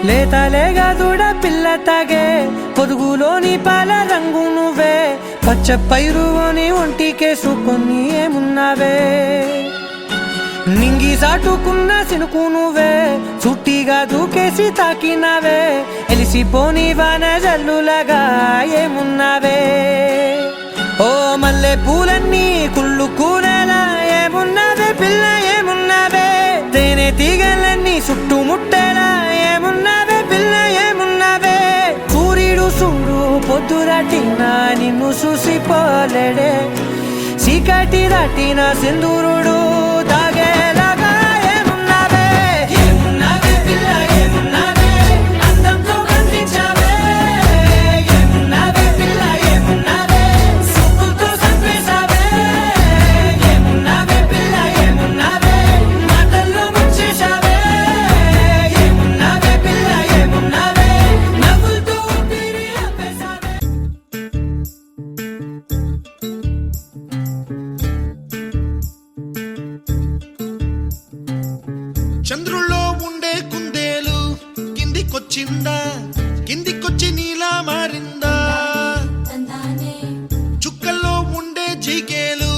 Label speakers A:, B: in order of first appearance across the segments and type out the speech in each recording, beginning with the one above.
A: లేతలేగా దూడ పిల్ల తాగే పొదుగులోని పాల రంగు నువ్వే పచ్చ పైరుని ఒంటికేసుకొని ఏమున్నావే నింగి సాటుకున్న సినుకు నువ్వే చుట్టిగా దూకేసి తాకినావే ఎలిసిపోని వాన జల్లులగా ఏమున్నావే ఓ మల్లె పూలన్నీ కుళ్ళు కూరలా ఏమున్నావే పిల్ల ఏమున్నావే తేనె తీగలన్నీ చుట్టుముట్టేలా ఏమున్నావే పిల్ల ఏమున్నావే సూర్యుడు చూడు పొద్దురాటిన నిన్ను చూసిపోలేడే చీకటి దాటిన సింధూరుడు తాగేలాగా ఏమున్నావే ఏమున్నావే పిల్ల ఏమున్నావే అందంతో కనిపించావే ఏమున్నావే పిల్ల ఏమున్నావే సుక్కుతో సంపేశావే ఏమున్నావే పిల్ల ఏమున్నావే మాటల్లో ముంచేశావే ఏమున్నావే పిల్ల ఏమున్నావే నవ్వులతో ఊపిరి ఆపేశావే
B: చంద్రుల్లో ఉండే కుందేలు కిందికొచ్చిందా కిందికొచ్చి నీలా మారిందా చుక్కల్లో ఉండే జీకేలు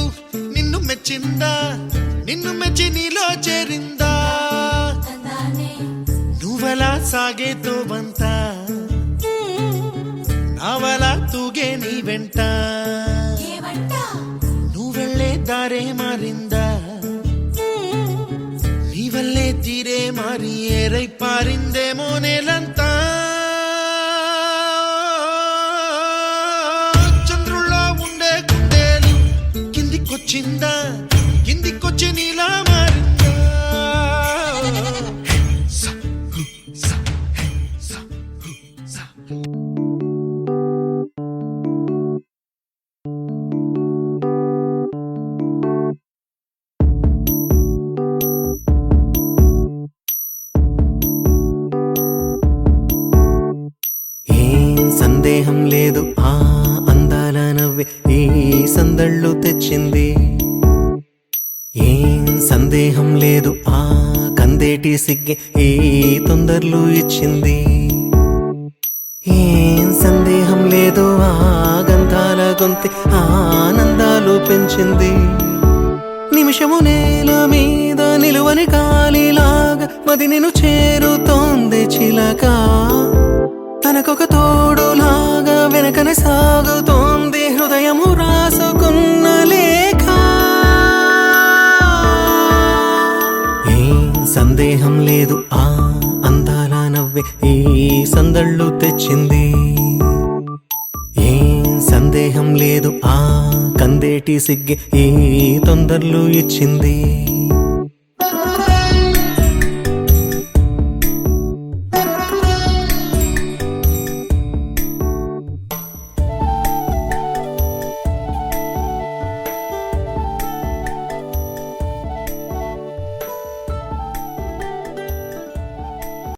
B: నిన్ను మెచ్చిందా నిన్ను మెచ్చి నీలో చేరిందా నువ్వలా సాగేతో బంత నావలా తూగే నీ వెంట నువ్వెళ్ళే దారే మారిందా నీవల్లే తీరే మారి ఏరై పారిందేమో నేలంతా చంద్రుల్లో ఉండే కుందేలు కిందికొచ్చిందా కిందికొచ్చి నీలా మారిందా
C: సందేహం లేదు ఆ అందాల నవ్వే ఈ సందళ్ళు తెచ్చింది ఏం సందేహం లేదు ఆ కందేటి సిగ్గే ఈ తొందరలు ఇచ్చింది ఏం సందేహం లేదు ఆ గంధాల గొంతె ఆనందాలు పెంచింది నిమిషము నేల మీద నిలువని కాలిలాగా మది నేను చేరుతోంది చిలక తనకొక తోడులాగా వెనకనే సాగుతోంది హృదయము రాసుకున్న లేఖ ఏం సందేహం లేదు ఆ అందాల నవ్వే ఈ సందళ్ళు తెచ్చింది ఏం సందేహం లేదు ఆ కందేటి సిగ్గే ఈ తొందరలు ఇచ్చింది